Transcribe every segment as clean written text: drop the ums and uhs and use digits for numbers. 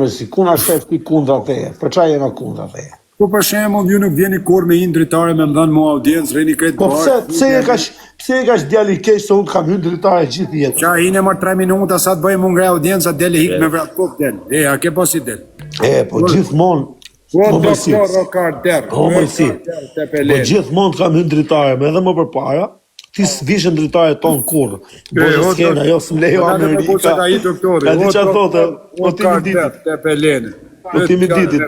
Si kuna shef ti kundra teje, për qa jena kundra teje? Po për shembull, ju nuk vjeni kur me një dritare me më dhënë mua audiencë, rrini kretë Po pse e kash djali keq se unë kam hyrë dritare gjithë jetën? Qa hine më 3 minuta sa të bëjmë unë ngre audiencë, dele hik me vrat pop del. A ke po si del? Po gjithmonë. Po doktor Rokarder. Po gjithmonë kam hyrë dritare, me edhe më përpara. Ti s'vishën dritare tonë kurrë. Bože s'kena, jo s'mlejo Amerika. Ka di qa thote, o ti mi ditit. O ti mi ditit.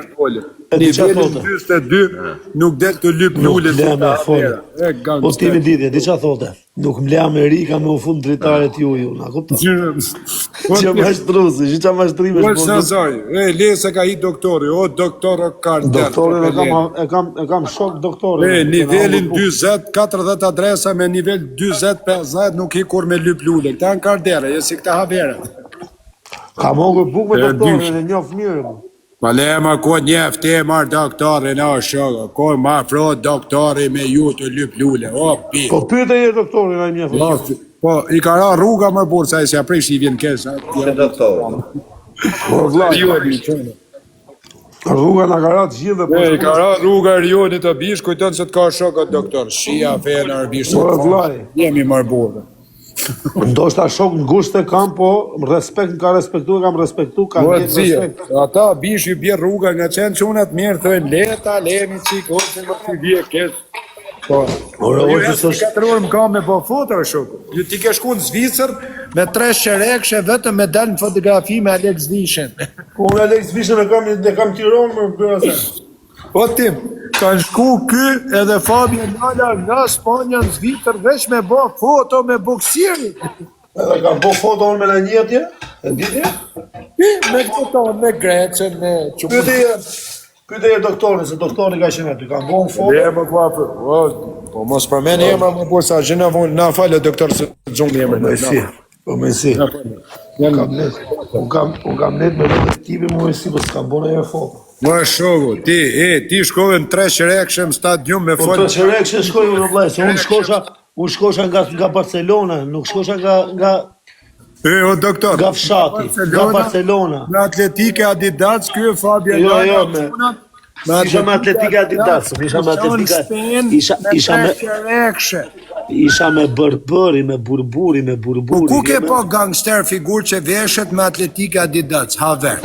E di qa thote. 22 nuk del të lyp lullet. O ti mi ditit, e di qa thote. Nuk mle Amerika me u fund dritaret ju, na kupta. Që mashtrusi, që qa mashtrime shpondë. Po sazaj, le se ka i doktori, o doktor Rokarder. Doktorin e kam shok doktorin. Nivelin 20, 40 adresa me nivel 20, 50 nuk i kur me lyp lullet. Këta në Kardere, si këta havere. Ka mongur buk me doktorin e njof mirë. Palema, ko njeft e marrë doktorin, ko ma fro doktorin me ju të lyp lullet. Po pyte e doktorin a njef. Po, i ka ra rruga më burë, sa e si aprish i vjen kesë. Që doktorin. Rruga në ka ra të gjithë dhe... I ka ra rruga rionit të bish, kujton se të ka shokët doktor. Shia, fenë, arbish, jemi më burë. Ndoshta shok në gusht e kam, po respekt në ka respektu, kam respektu, ka në këtë respekt. Ata bish i bje rruga nga qenë qunat mirë, thëjnë leta, lemi qikë, ose më të bje kesë. Po, ju e së 4 orë më kam me po foto, shokë. Ju ti ke shku në Zvicër me 3 sherekshe vetëm me dalë në fotografi me Alex Vishen. Po, me Alex Vishen e kam tironë më bërë. Po, tim, kanë shku ky edhe Fabian Lala nga Spanja në Zvicër veç me bo foto me boksiri. Edhe kam bo foto me në njëtje? E diti? Me foto me Grecën, me Qupër. Pyte e doktorin, se doktorin ka shenë aty, kam bo në foto. Dhe më kuapër, po mos përmeni emra më burë, sa gjena vonë, na falë doktor se gjumë emra. Po me si. Unë kam net me vetë tipi më me si, po s'kam bo në e foto. Më shogu, ti shkove në 3 sherekshe në stadium me folë. Po 3 sherekshe shkove në blaj, se unë shkosha nga Barcelona, nuk shkosha nga... O doktor, nga fshati, nga Barcelona. Në atletike Adidas, kjo e Fabia Lala. Isha me atletike Adidas, isha me bërbëri, me burburi. Po ku ke po gangster figur që veshet me atletike Adidas, haver?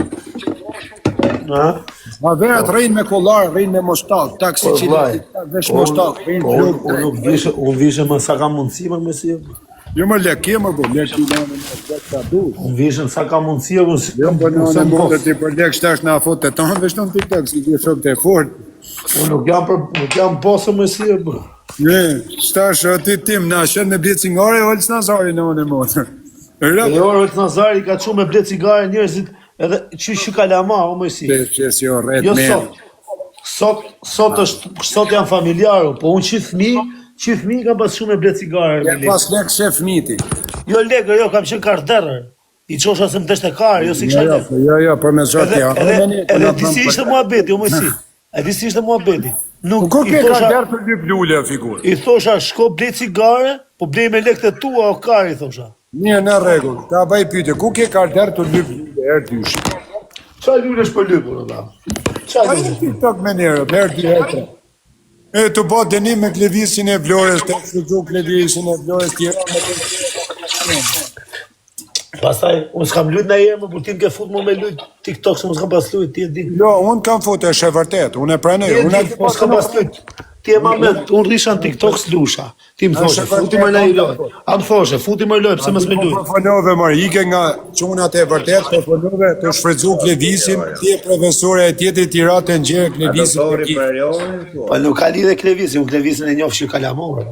Haverat rejnë me kollar, rejnë me mostak, taksi qilë, vesh mostak, rejnë fluk. Unë vishe më sa ka mundësi më si. Jo më leke më bu, leke i në të du. Unë vishën sa ka mundësia, jo më në mundë të i për lek shtash në afot të tonë, vesh në TikTok, si kjo shok të e fort. Unë nuk jam posë më si e bërë. Ne, shtash ti tim, na shenë me ble cigare, Olës Nazari në unë e motë. Olës Nazari ka që me ble cigare njërëzit, edhe që kalama, o më si. Jo sot janë familjarë, po unë që fmi kam pas shumë e ble cigare. Ja pas lek se fmiti. Jo lekë, jo, kam qenë karderë. I qosha se më deshte karë, jo si kësha lekë. Jo, për me zotë ja. Edhe disi ishte mua beti, jo më si. E disi ishte mua beti. Ku ke karderë për lyp lullë e figurë? I thosha, shko ble cigare, po blej me lekë të tua o karë, i thosha. Një në regull, ta baj pyte, ku ke karderë të lyp lullë e dyshi? Qa lullë është për lypur, në da? A një TikTok me njerë, herë dy hetre. E të bo denim me Klevisin e Vlores, të shudzu Klevisin e Vlores, tjera me të... Pastaj, unë s'kam lujt në jemë, për tim ke fut më me lujt TikTok, se më s'kam pas lujt, ti e di. Jo, unë kam fut e shë vërtet, unë e pranoj. Unë s'kam pas lujt. Ti e mamet, unë risha në TikTok s'lusha. Ti më thoshe, futi më në i loj. A më thoshe, futi më i loj, pëse më s'me lujt. Po përfonove, mërë, ike nga qunat e vërtet, përfonove të shfredzu Klevisin, ti e profesore e tjetëri tirat e nxerë Klevisin. Po nuk ka lidhe Klevisin, unë Klevisin e njofë që kalamon.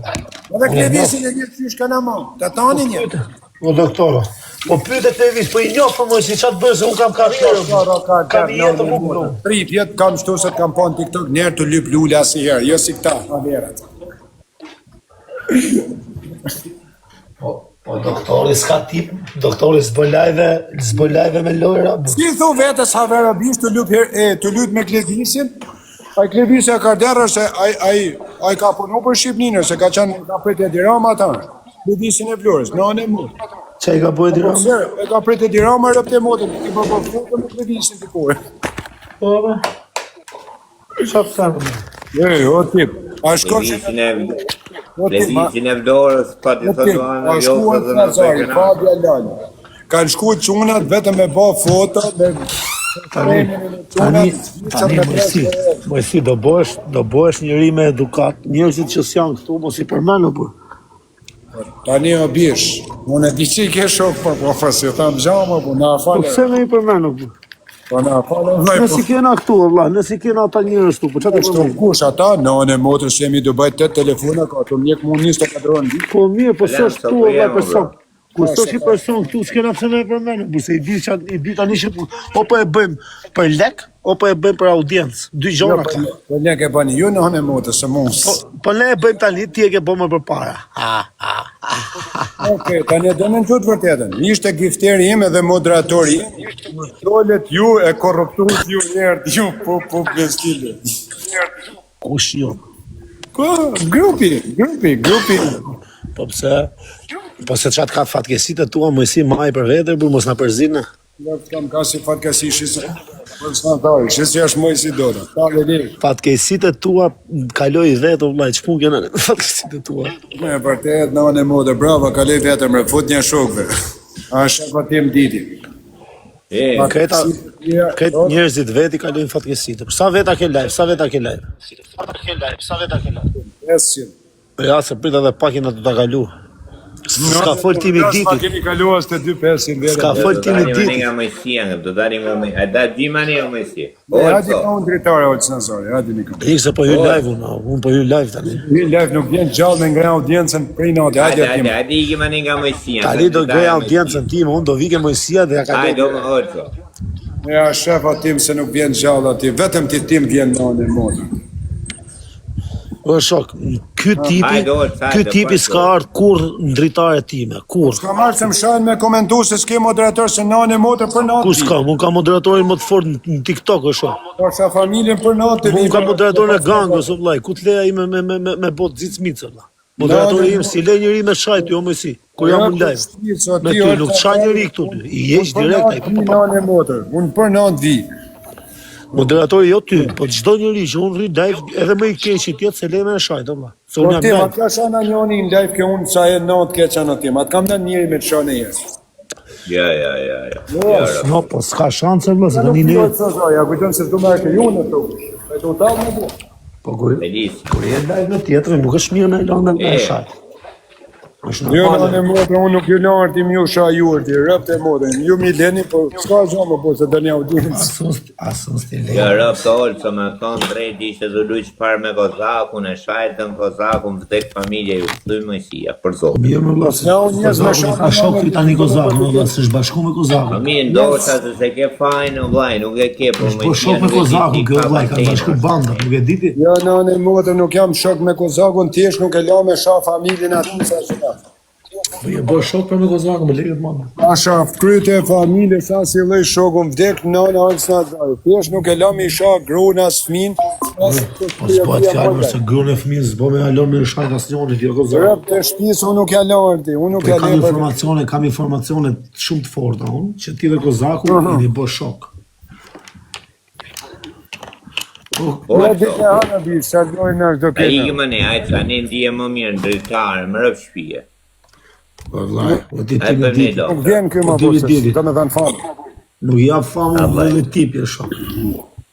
Edhe Klevisin e njofë që kalamon, të tani një. O doktoro, po pyte Klevis, po i njofë më si qatë bërë se unë kam karierë, kam i jetë më bërë. 3 vjetë kam shtu se të kam po në TikTok njerë të lyp lullë asë herë, jo si këta, haverat. Po doktori s'ka tip, doktori s'bëllajve me lojra. Si thu vetës haverabisht të lyp me Klevisin, a i Klevisi e karderë se a i ka punu për Shqipninë, se ka qenë ka për të dirama ta, Klevisin e Vlorës, në anë e mu. Qa I ka bëjë Dirama? E ka pritë Dirama rëpte modën, I ka bërë foto me televizion të kore. Po, be. Qa pësarë? O tip, a shko që... Televizion e vdorës, pa të të duanë, jo të dhe në Fazari, Fabia Lani. Kanë shku qunat vetëm me bë foto, me... Tani, Mojsi, do bëhesh njëri me edukat, njerëzit që s'janë këtu, mos I përmenu, për. Tani o bish, unë e di që I ke shok për profesor, thamë gjama, po na Po falë. pse me I përmenu, për? Po na falë, vllai, po. Nësi kena këtu, vëlla, nësi kena ata njerëz këtu, po çfarë të Shto kush ata, në motrës jemi do bëjt 8 telefona, ka të mjek mund 24 orë në ditë. Po mirë, po s'është këtu, vëlla, person. Kur Po, s'është I person këtu, s'kena pse me I përmenu, por se I di tani që o po e bëjmë për lek, o po e bëjmë për audiencë. Dy gjëra ka. Po ne ke bani ju në motrës, se mos. Po ne e bëjmë tani, ti e ke bëmë përpara. Okej, tani do në qëtë vërtetën. Ishte gifteri im edhe moderatori im. Trollet ju e korruptuat ju njerët ju po bestile. Kush jo? Grupi. Po pse? Po se çat ka fatkesitë tua, Mojsi maj për vete, por mos na përzinë. Ja kam kasi fatkesi shisë. Po s'na thoj, shisë është moj si dora. Talë li. Fatkesitë tua kaloi vetë vllai, ç'pun kena fatkesitë tua. Me vërtet në modë, bravo, kaloj vetëm rë, fut një shokve. A shafa tim diti. Këtë njerëzit veti kalojnë fatkesitë. Sa veta ke live? 500. Ja, se prit edhe pakin atë ta kalu. S'ka fol timi ditit. Keni kaluar te 2-500 vjet. S'ka fol timi ditit. Nga Mojsia, do dalim nga Mojsia. A da di mani nga Mojsia. Hadi ka unë dritare o që nëzori, hadi një kam. Se po hyj live unë po hyj live tani. Hyj live nuk vjen gjallë me nga audiencën prej natë, hadi atim. Hadi i mani nga Mojsia. Tani do gëja audiencën tim, unë do vike Mojsia dhe ja ka Hajde, do më orëto. Ja, shef atim se nuk vjen gjallë atim, vetëm ti tim vjen në modë. O shok, ky tipi s'ka ardhur kur ndritare time, kur. S'ka marrë se më shajnë me komentu se s'ke moderator se nane motër për natë. Kur s'ka, unë ka moderatorin më të fort në TikTok, o shok. Por sa familjen për natë. Unë ka moderatorin e gangës, o vllai, ku t'leja ime me bot zicmicë, vlla. Moderatori im si le njëri me shajt, jo Mojsi, kur jam në live. Me ty, nuk t'shaj njëri këtu, I jeq direkt, ai nane motër, unë për natë vi. Moderatori jo ty, po çdo njeri që unë rri live, edhe më I keq tjetë se le me shajt, vlla. Se Po unë tim, jam atë ka shana njoni në live ke unë sa e natë ke qanë atim, atë kam në njëri me të shane jesë. Ja. No, po s'ka shanse, vlla, se tani ne. Ja kujton se s'du me ke ju në të. E të utalë me bu. Po kur Feliz. je live në tjetër, nuk është mirë me lëndë me shajt. Jo në modë, unë nuk ju lartim ju sha juërti, rëpt e modën, ju mi leni, po s'ka gjomë, po se të një audiencë. Asën stile. Ja, rëp të olë, që me thonë drejt ishte dhe lujq parë me Kozakun, e shajtën Kozakun, vdek familje ju, thuj Mojsia, për zotë. Mirë më vlla, se ka shok ti tani Kozakun, vlla, se shbashku me Kozakun. Mi ndoshta se ke fajnë, vllai, nuk e ke, po Po shok me Kozakun, kjo vllai, ka bashku bandat, nuk e diti? Jo në modë, nuk jam shok me Kozakun, thjesht nuk e la me sha familjen aty sa që ka. Po je bërë shok për me Kozakun, me lekët mama. Asha kryte familje, sa si lej shokun, vdek në alës në atë, thjesht nuk e la me sha gruna, s'fmin. Po s'po atë fjallë, se grunë e fëmijës s'bo me alon me shajt asnjoni, jo Kozakun. Rëp të shpisë, unë nuk e larti, unë nuk e larti. Kam informacione shumë të forta, unë, që ti dhe Kozakun i bë shok. Ja dhe e hana bi, sa dojnë në shdo A i kena. më ne, ajtë, a ne ndije më mirë në drejtare, më rëpë shpije. Vllai, o ti Ajtë për ne do. Nuk vjen kjo ma posës, do me dhanë famë. Nuk jap famë dhe tipi e shok.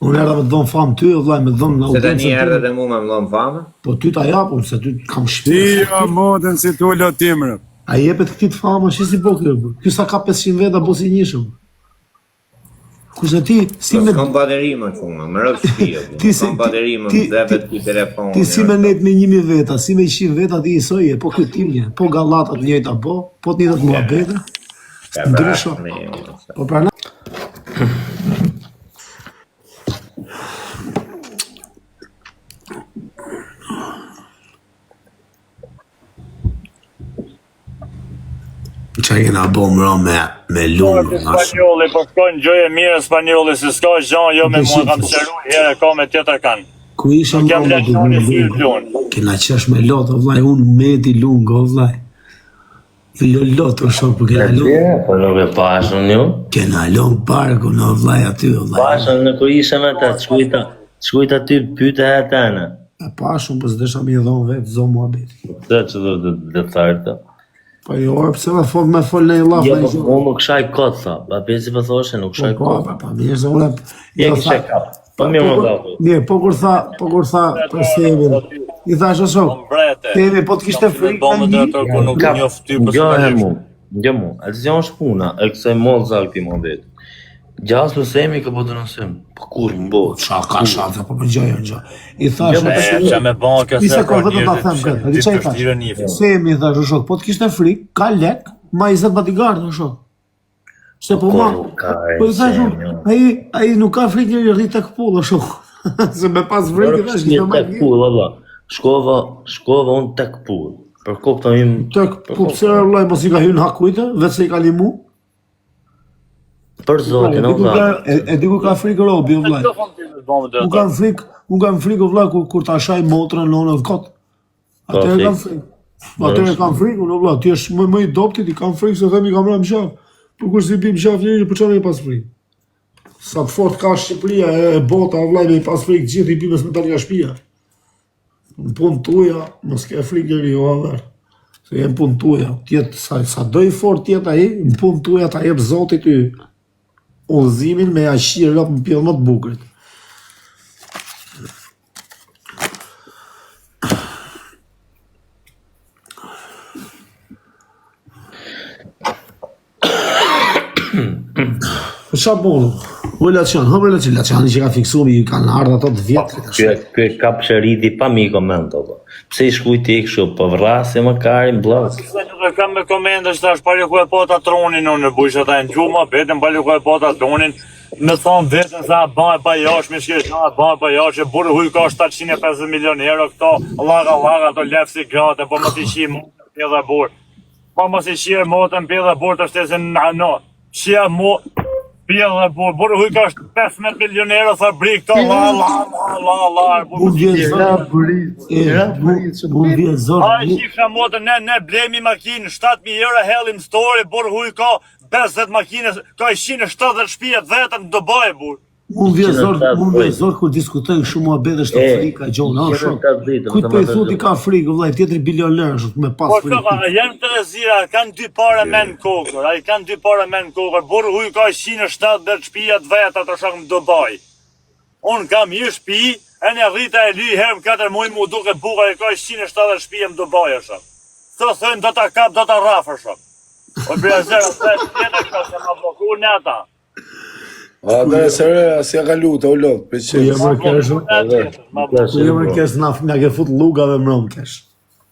Unë era me dhon famë ty, vllai, me dhon Se ta një audiencën. erdhe dhe mu me më dhëmë famë? Po ty ta japun se ty kam Ti shpirë. ja modën si tu lotim rëp. A jepet këtij të famë, shi si po kjo. Ky sa ka 500 veta bosi njëshëm. Kurse ti si me S'kom baterima qumë, më rëpë shpije. Ti si- S'kom baterima, ti- më dhevet ki telefon. ti si me net me 1000 veta, si me 100 veta ti isoje, po këtë timje, po gallatat njëjta po të njëjtat muhabete. Ndrysho. Po pra na Qa jena bo mra me lungë, Spanjolli, po shkojnë gjoje mirë Spanjolli, se s'ka gjan jo me mua kam shëru, herë ka me tjetër kanë. ku isha Jam mra lënoni me si lungë. lënë. Kena qesh me lot, o vllai, unë meti lungë, o vllai. Lot o shok, për kena lon. Po nuk e pashën ju? Kena lon parku në vllaj aty, vllaj. Pashën në kur ishe me ta, shkujta ty pyte e tëne. E pashën, për s'desha mi dhonë vetë, zonë muhabet. Këtë që dhe thartë. Po jo, pse me fol në i laf Jo, në i po zonë. nuk shaj kot, tha. Pa pesi për thoshe, nuk shaj kot. Pa, mirë se unë... Je kishe kap. Po mirë më dha. Mirë, po kur tha, për Semin, i thash o shok, Semi, po t'kishte frikë në një... Jo mu, azion është puna, e kësaj mollë këti më vetë. Gjas për Semi ka po të nësim, po kur më bo. Qa ka shanse, po më gjojë. I thash... Që me banka se ka njërë të fështirë njëfë. Semi, i thash o shok, po t'kishte frikë, ka lek, ma 20 bodyguard o shok. Se po ma, po i thash unë, aji nuk ka frikë njëri rritë të këpull o shok. Se me pas frikë, i thash, kishte ma një. Shkova unë tek pull. Për kopta im... Tek pull, pëse rëllaj, mos i ka hynë hakujtë, vetë se i ka limu? Për zotin, o vla. E di ku ka frikë robi, o vlaj. Unë kam frikë, o vlaj, kur ta shaj motrën në në kotë. Atër e kam frikë. Atër e kam frikë, o vlaj, ti është më i doptit, i kam frikë, se themi kam rëmë shaf. Për kur si bim shaf njëri, për që me i pas frikë. Sa të fort ka Shqipëria, e bota, o vlaj, me i pas frikë, gjithë i bimes me të nga shpia. Në punë tuja, mos ke frikë njëri o aver. Se jem punë tuja, sa doj fort tjetë aji, në punë tuja ta jep zotit ty udhëzimin me aqirë rap në pjellë më të bukrit. Qa bolu? Relacion, hëm relacioni që ka fiksu mi kanë ardhë ato të vjetë. Kjo ka pëshëriti pa mi komento. Pse i shkujti e kështu, po vrasi më karin blok. Nuk e kam me komende që ta është pari ku e po ta tronin në bujshë ta e në gjuma, betën pari ku e po ta tronin, me thonë vetën sa bëjë pa jash, me shkirë sa bëjë pa jash, e burë huj ka 750 milion euro këto, laga, to lefë si grate, po mos i shirë motën pjellë e burë. Po mos i shirë motën pjellë e burë të shtesin në shia mo, pjellë e burë, burë huj ka 15 milion euro, thë bri këto, A i shifra motën, ne blemi makinë, 7.000 euro hellim story, burë huj ka 50 makine, ka i 170 shpijet vetën në Dubai, burë. Unë vjezor kur diskutojnë shumë mua bedhe shtë frika, gjonë, kujtë për i thuti ka frikë, vlaj, tjetëri bilioner, shtë me pas frikë. Po, jenë të rezira, kanë 2 pare me në kokër, a i kanë 2 pare me në kokër, burë huj ka i 170 shpijet vetët të shakë në Dubai. Unë kam një shpi, e një rrita e ly herë më 4 muj mu duke buka e ka i 170 shpijet në Dubai, e shakë. Të thënë, do ta kap, do ta rafë, shakë. O brezera, të tjetë shakë, se ma bloku në ata. A dhe sërë, si a ka lutë, o lotë, për që... Kujë më kesh nga ke fut lugave më rëmë kesh.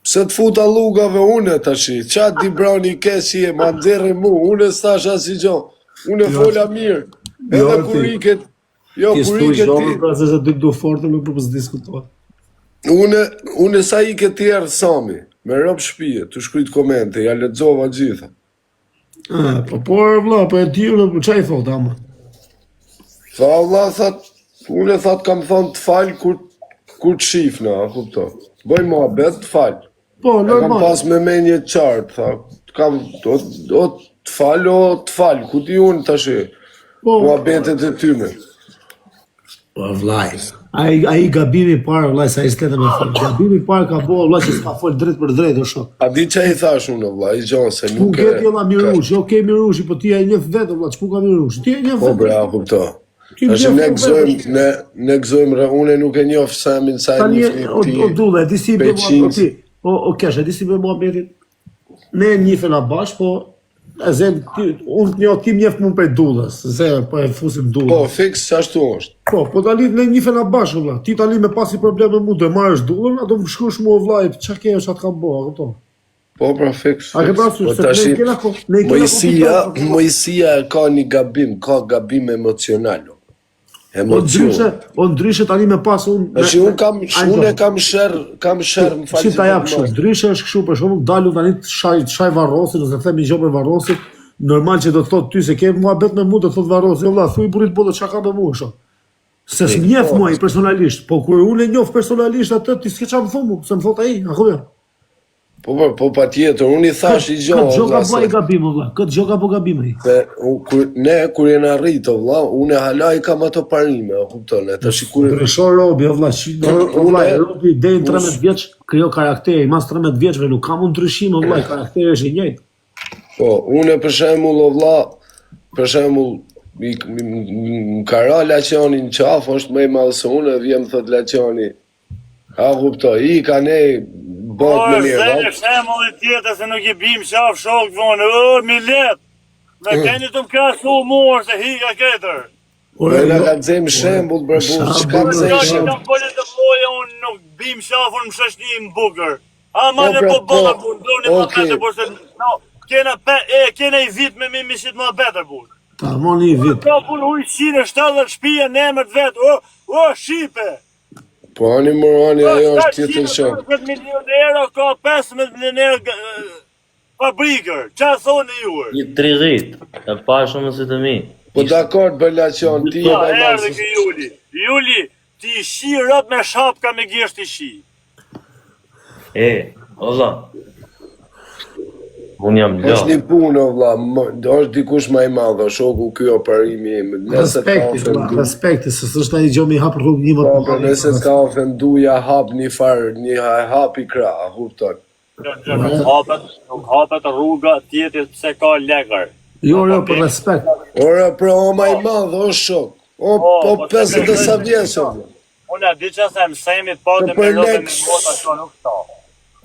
Pse të futa lugave une të shi, qatë di brani kesh i e ma ndërë mu, une s'tash asë i gjo, une fola mirë, edhe kur i ket... Jo, kur i ket ti... Pra se dy du forte nuk përpës diskutuar. Une sa i ket tjerë sami, me rëpë shpije, të shkryt komente, ja lexova gjitha. Po por vla, po e tjurë, qa i thot, ama? Tha Allah, une thot kam thonë të falë kur të shifna, a kupto. Bëj mua bet të falë. Po, normal. Kam pas me menje qartë, tha. Kam, o të falë, ku ti unë të shi. Mua betet e tyme. Po, vlaj. A i gabimi parë, vlaj, sa i s'kete me falë. Gabimi parë ka bo, vlaj, që s'ka folë drejt për drejt, o shok. A di që i thash unë, vlaj, i gjonë, se nuk e... Ku këtë jona mirush, jo ke mirushi, po ti e njëf vetë, vlaj, që ku ka mirushi, ti e njëf vetë. Po, bre, a kupto. Ashtë ne gëzojmë, une nuk e njofë Samin, sa e njëfë O dule, di si be mua, o kesh, di si be mua betit, ne njëfe nga bash, po, e zem, unë një tim njëfë mund për dullës, zem, po e fusim dullës. Po, fix, që ashtu është. Po talit ne njëfe nga bash, vla, ti talit me pasi probleme mu, do e marrësh dullën, a do më shkush mu o vlaj, qa kejo që atë kam bo, a këto? Po, pra, fix. A këta su, se ne kena Mojësia ka një gabim, ka gabim emocional. O ndryshe tani me pas unë... Unë kam shërë më falë si ta jap kështu, ndryshe është kështu për shumë, dalu tani të shaj varrosin, ose themi gjo për varrosin, normal që do të thot ty se ke mua bet me mu, do të thot varrosin, jo vla, thuj burit bodo që ka me mu, shumë. Se s'mjef mua i personalisht, po kur unë e njof personalisht atë, ti s'ke qa më thomu, se më thot aji, a kujë? Po pa tjetër, unë I thash I gjohë. Këtë gjoka po I gabim, vëlla. Këtë gjoka po gabim ai. Ne, kur jena rritë, vëlla, unë hala I kam ato parime, kupton, e tash kur... Ndryshon Robi, vëlla, Robi deri në 13 vjeç krijo karakteri, mas 13 vjeçve nuk ka mund ndryshim, vëlla, karakteri është I njëjtë. Po, unë për shembull, vëlla, për shembull, më ka ra Laçani në qafë, është më I madh se unë, vjen më thot Laçani, a kuptoj, I ka ne bot më mirë, vëlla. Shembull I tjetër se nuk I bim qaf shok vonë, Milet. Ne keni të më krasu morë se hika ketër. Na ka zem shembull bre burr, çka të zesh? Kam folë të vloja unë nuk bim shafun më shoshni në bukër. A ma në po bolla burr, doni më betë burr se no, kena I vit me mishit më betë burr. Ta moni I vit. Ka burr huj 170 shtëpia në emër të vet. O shipe. Po ani morani ajo është tjetër shok. 10 milionë euro ka 15 milionë euro fabrikër. Çfarë thoni ju? I 30, e pa shumë se të mi. Po dakord Belacion, ti e erdhe kë Juli. Juli, ti shi rrot me shapka me gjesht I shi. Valla. Unë jam lë. Është një punë, vëlla, është dikush më I madh, shoku ky operimi im. Respekti, se s'është ai gjë më hap rrugë një më të madhe. Nëse ka ofenduja hap një farë, një hap I krah, kupton. Nuk hapet rruga tjetër se ka lekër. Jo, për respekt. Ora, pra o më I madh, o shok. Po 50 sa vjeç. Unë di që se mësemi po të me lotën në mota që nuk ta.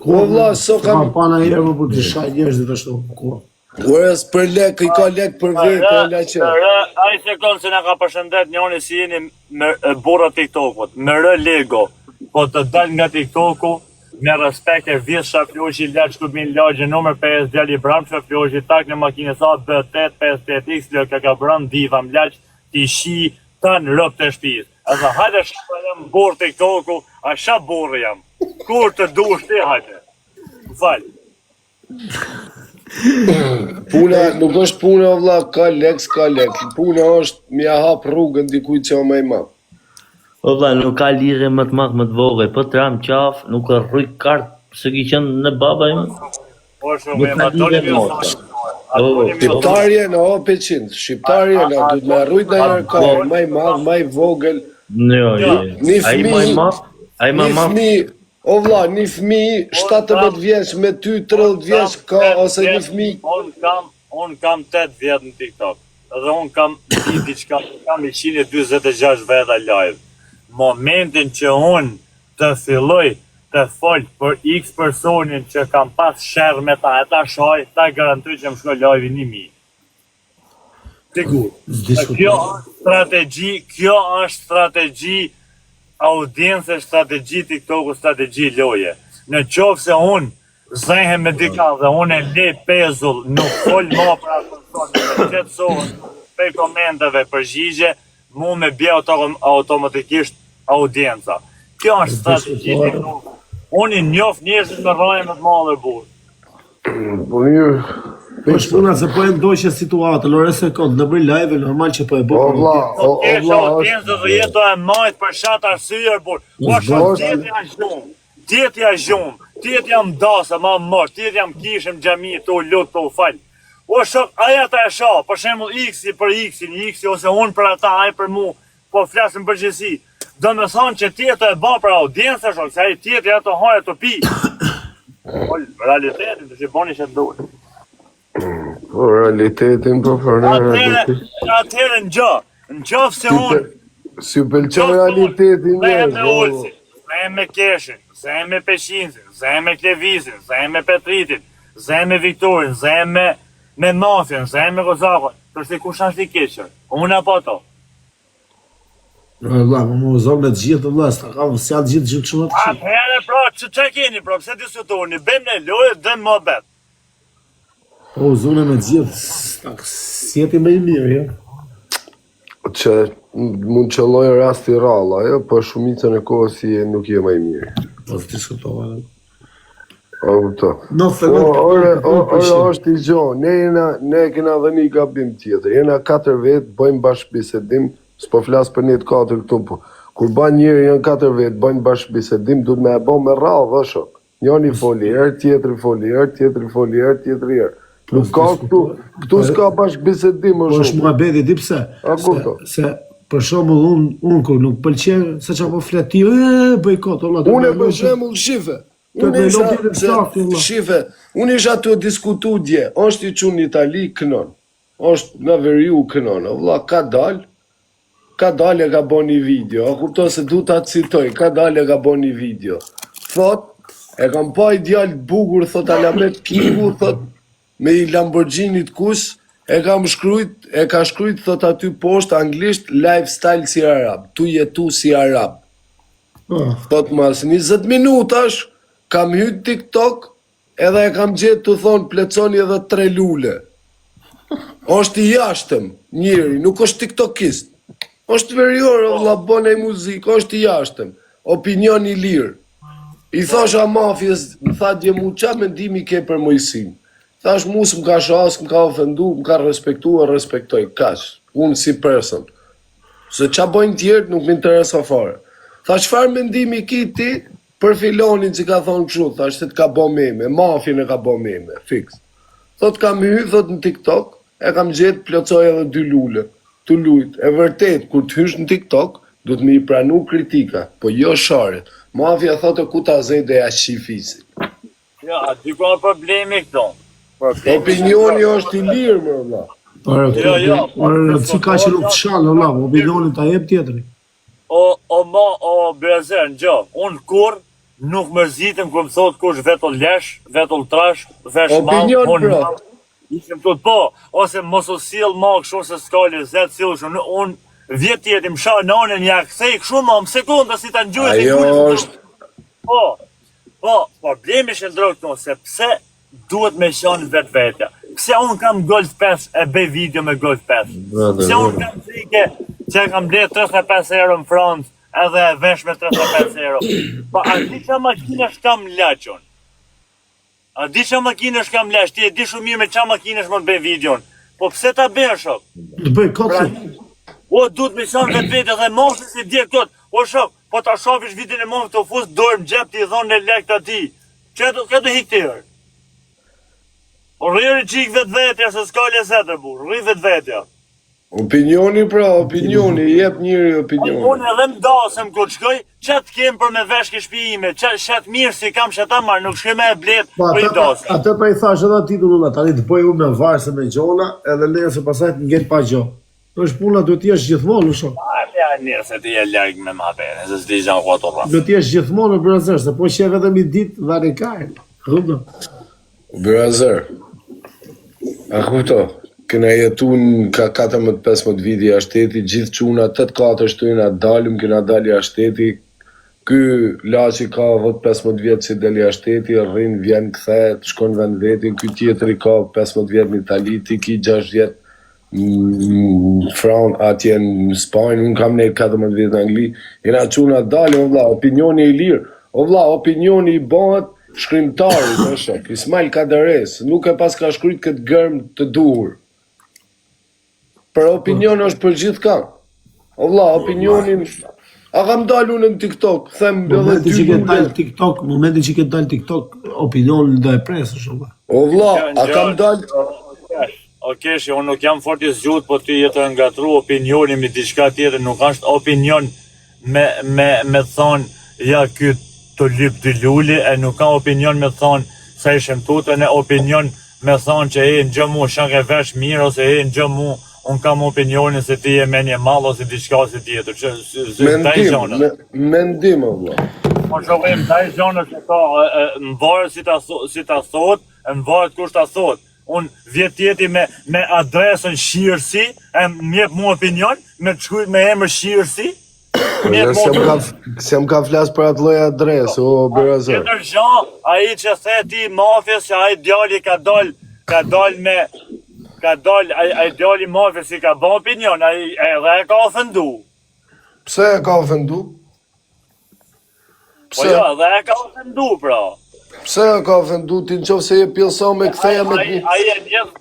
Ko vlla, so kam pana herë më për të shaj njerëzit ashtu. Ora, për lek, I ka lek për vetë, Laçan. Ai sekond se na ka përshëndet njëri si jeni me burra TikTokut, me Lego. Po të dal nga TikToku me respekt e vjetë Shafloshi, Laç Kubin Lagje, numër 5, djali Bram Shafloshi, tak në makinë sa B8, 58X, lë ka Bram Diva, Laç, ti shi, tanë rëp të shpis. Asa, hajde shpëllëm burë TikToku, a shë burë jam. Kur të dush ti, hajde. Falë. Puna, nuk është puna, vlla, ka lek. Puna është mi hap rrugën dikujt që më I madh. O vlla, nuk ka lirë më të madh më të vogël, po tram qaf, nuk ka rrugë kart, se ki qenë në baba im. Po shumë me matoni me Shqiptarje në O500, shqiptarje në du të me rrujt në jarkar, më I madh, më I vogël. Ai më madh. O vlla, një fëmi 17 vjeç me ty 30 vjeç ka ose një fëmi. Unë kam 8 vjet në TikTok. Edhe unë kam diçka, kam 126 veta live. Momentin që unë të filloj të fol për X personin që kam pas shërë me ta, e ta shoj, ta garantoj që më shkoj live 1000. Sigur. Kjo është strategji audiencë, strategji TikToku, strategji loje. Në qofë se unë zëhem me dika dhe unë e le pezull, nuk fol ma për atë me qetësohën për komenteve përgjigje, mu me bje automatikisht audienca. Kjo është strategji TikToku. Unë I njof njerëzit me rrajë me të madhe burë. Po mirë. Po shpuna se po e ndoqe situatë, lore sekund, në bëj live, normal që po e bëj. O vlla, audiencë dhe jeto e majtë për shatë arsyer, burë. Po shumë, tjetë ja gjumë, tjetë jam dasë, ma mërë, tjetë jam kishëm gjami, të lutë, të falë. O shok, aja ta e sha, për shemull X-i për X-i, ose unë për ata, aj për mu, po flasëm për gjësi. Do me thonë që tjetë e ba për audiencë, shok, se aji tjetë ja të hajë të pi. Realitetin të që boni që të duhet. Po realitetin po Atëherë në gjofë se unë si pëlqen realitetin me Olsin, me Keshin, me Peshinsin, me Klevizin, me Petritin, me Viktorin, me Mafjen, me Kozakon, përse kush është I keqër, unë apo to. Vlla, më uzon me të gjithë, vlla, s'ta kam s'ja të gjithë shumë të kështu. Atëherë pra, që keni pra, pse diskutoni, bëjmë në lojë dhe më bet. Po uzone me të gjithë, s'jeti me I mirë, jo? Që mund qëlloj rasti ralla, jo, po shumicën e kohës nuk je më I mirë. Po të diskutova. O, këto. Ore, është I gjohë, ne kena dhe një gabim tjetër, jena 4 vetë, bëjmë bashkë bisedim, s'po flasë për 1-4 këtu, po kur ban njëri janë 4 vetë, bëjmë bashkë bisedim, du të me e bo me rallë, dhe shok. Njoni foli herë, tjetëri foli herë, tjetëri foli herë, tjetëri herë. Nuk ka këtu s'ka bashkë bisedim më shumë. është muhabeti, di pse? Se për shembull unë kur nuk pëlqen se çapo flet ti, bojkot, valla. Unë për shembull shife. Unë isha të diskutu dje, është i qunë në Itali kënon. Është në veriu kënon. Valla ka dal e ka bo një video. A kupto se du ta citoj, ka dal e ka bo një video. Thot, e kam pa i djallë bukur, thot Alamet Kingu, thot, me i Lamborghini të kus, e ka shkrujt, thot aty poshtë anglisht, lifestyle si arab, tu jetu si arab. Thot mas 20 minutash, kam hyt TikTok, edhe e kam gjetë të thonë pleconi edhe 3 lule. Është i jashtëm, njëri, nuk është tiktokist. Është verior, valla, bën e muzikë, është i jashtëm. Opinion i lirë. I thasha mafjes, më tha dje mu, qa mendimi ke për Mojsin? Thash mu s'm ka shas, më ka ofendu, më ka respektu, e respektoj, kash. Unë si person. Se qa bojnë tjertë nuk më interesa fare. Thash farë mendimi ki ti për filonin që ka thonë kështu, thash se të ka bo meme, mafjën e ka bo meme, fix. Thot kam hy, thot në TikTok, e kam gjetë plocoj edhe 2 lule, të lujt. E vërtet, kur të hysh në TikTok, du të me i pranu kritika, po jo sharet. Mafja thotë ku ta zejde e ashtë qifisi. Ja, aty ka problemi këto. Opinioni është i lirë, më vëlla. Si ka që nuk të shalë, vëlla, opinioni ta jep tjetëri. O Bezer, në gjë, unë kur nuk mërzitim kër më thot kush vetull lesh, vetull trash, vesh mal, unë mal. Ishim të po, ose mos o sil ma kështu se s'kali zetë sil shumë, unë vjetë jetim sha në anën ja këthej kështu ma më sekunda si ta në gjujë të kujtë. Po, problemi shëndrojë këto, se pse duhet me shanë vetë vetja. Pse unë kam Golf 5 e bej video me Golf 5. Pse unë kam zike që kam ble 35 euro në Francë edhe vesh me 35 euro. Pa, a di që makina shkam laqon? A di që makina shkam lash? Ti e di shumë mirë me qa makina shmo të bej videon. Po pse ta bej shok? Të bëj kotë. O, duhet me shanë vetë vetë dhe mosë si dje këtë. O shok, po ta shofish videon e mosë të fusë dorë më gjep të i thonë në lek të ati. Këtë hiktirë. Rrëri qik vetë vetja, se s'ka lezetër bu, rrëri vetë vetja. Opinioni pra, opinioni, jep njëri opinioni. Unë edhe më dasëm kur shkoj, qëtë kem për me veshke shpi ime, qëtë mirë si kam qëta marë, nuk shkoj me e bletë për i dasëm. Atë pa i thash edhe titullun, tani të bëj unë me varse me gjona, edhe lejë se pasaj të ngell pa gjo. është puna, do t'jesh gjithmonë, në shumë. Ja, njërë, se t'i e lërgë me më hapere, se s'di gjanë ku ato rrafë. Do t'jesh gjithmonë, brazer, se po qeve edhe mi ditë dhe rekajnë. Rëdo. Brazer, a kupto, këna jetu në ka 14-15 viti a shteti, gjithë quna 8-4 shtojnë a dalim, këna dali a shteti, ky laçi ka 15 vjetë si deli a shteti, rrin, vjen, këthet, shkon vend vetin, ky tjetëri ka 15 vjetë në Itali, ti ki 6 vjetë Fran atje në Spanjë, unë kam nejtë 14 vjetë në Angli, jena quna dali, o vla, opinioni i lirë, o vla, opinioni i bëhet shkrimtari, në shek, Ismail Kaderes, nuk e pas ka shkryt këtë gërm të duhur. Për opinion është për gjithë ka. O vla, opinionin... A kam dalë unë në TikTok, them edhe 2 Momentin që ke dalë TikTok, opinionin do e presë shumë. O vla, a kam dalë... Oke, unë nuk jam fort i zgjut, po ti jetë ngatru opinionin me diçka tjetër, nuk është opinion me thonë, ja ky të lyp dy lulli, e nuk ka opinion me thonë, sa i shemtute, e opinion me thonë që e në gjëmu, shanke vesh mirë, ose e në gjëmu, unë kam opinionin se ti e menje malë, ose diçka si tjetër. Mendim, o vla. Po shohim, taj zonë që ka, më varët si ta thot, më varët kush ta thot. Unë vjetë tjeti me adresën Shirësi, mjep mu opinion, me të shkujt me emër Shirësi. Se më ka flasë për atë loj adresë, o Birazer. Tjetër gjan, a i që the ti mafjes, që a i djali ka djali mafjes i ka bon opinion, a i edhe e ka ofendu. Pse e ka ofendu? Po jo, edhe e ka ofendu, pra. Pse e ka ofendu, ti në qofë se je pjellësa me këtheja me të... A i e njëth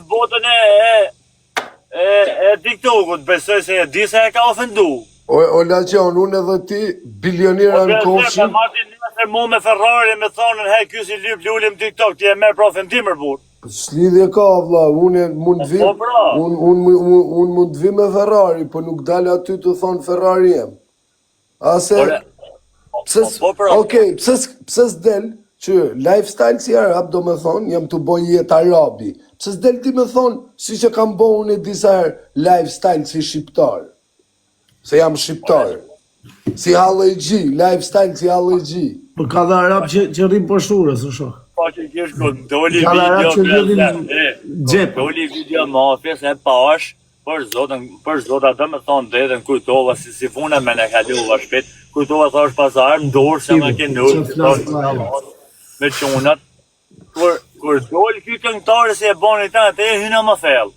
botën e TikTokut, besoj se e di se e ka ofendu. O Laqion, unë edhe ti, bilionera në kofshim. Martin, nëse mu me Ferrari me thonën, hej, ky si lyp lulim TikTok, ti e merr profin timër burr. S'lidhje ka, vlla, unë mund të vi, unë mund të vi me Ferrari, po nuk dal aty të thonë Ferrari jem. Ase, okej, pse s'del që lifestyle si arab do me thonë, jam të boj jetë arabi. Pse s'del ti me thonë, si që kam bo unë disa herë, lifestyle si shqiptar. Se jam shqiptar. Si hallegji, lifestyle si hallegji. Po ka dhe arab që rrim për shurës, në shok. Po që kish ku doli video, doli video mafjes e pash, për zota dhe me thonë detën kujtova si fune me ne kaluva shpet, kujtova thash pazar, më dorë se me ke nullë, me qunat, kur doli ky këngëtare si e boni ta, te e hyna më thellë.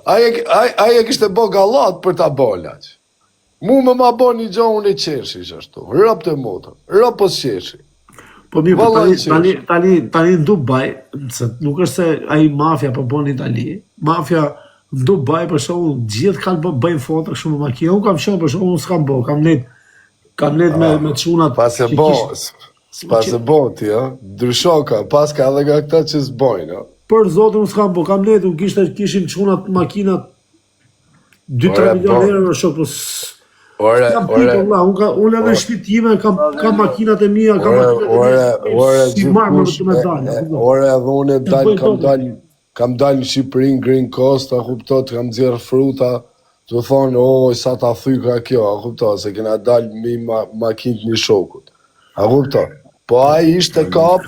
Aje kishte bo gallat për ta bolaq. Mu me ma bo një gjo unë e qeshi që ashtu. Rëp të motër, rëp po qeshi. Po mirë, tani në Dubai, nuk është se aji mafja po bo në Itali, mafja në Dubai për shumë gjithë kanë bëjnë foto shumë makina, unë kam shumë për shumë, unë s'kam bo, kam net me qunat. Pas e bo ti, ndryshoka, pas ka edhe nga këta që s'bojnë. Për zotë unë s'kam bo, kam net, unë kishim qunat makinat 2-3 milion euro në shokë, unë edhe shpit time, kam makinat e mija, kam makinat e mija, si marmë të me dalë. Ore edhe unë kam dalë në Shqipërin, Green Coast, a kuptot, kam dzirë fruta, të thonë, sa ta thyka kjo, a kuptot, se kena dalë mi makinët një shokut. A kuptot? Po a ishte kap,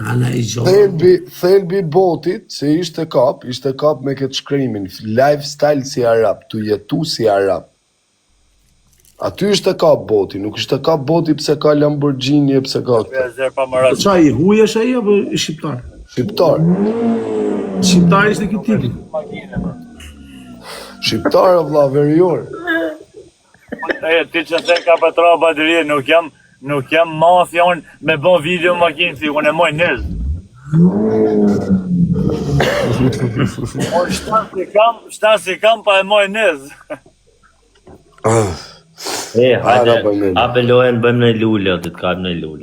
thelbi botit, se ishte kap me këtë shkrimin, lifestyle si arab, të jetu si arab. Aty ishte kap boti, nuk ishte kap boti pse ka Lamborghini, pse ka këtë. Qa i huj është aji, apo i shqiptar? Shqiptar. Shqiptar ishte këtë tipin? Shqiptar, vlla, verior. Ti që se ka Petra Badri, nuk jam mafja unë me bon video makinë, si unë e moj nëzë. Shtanë si kam pa e moj nëzë. Hajde, apelojnë bëjmë në lullë, të t'kajmë në lullë.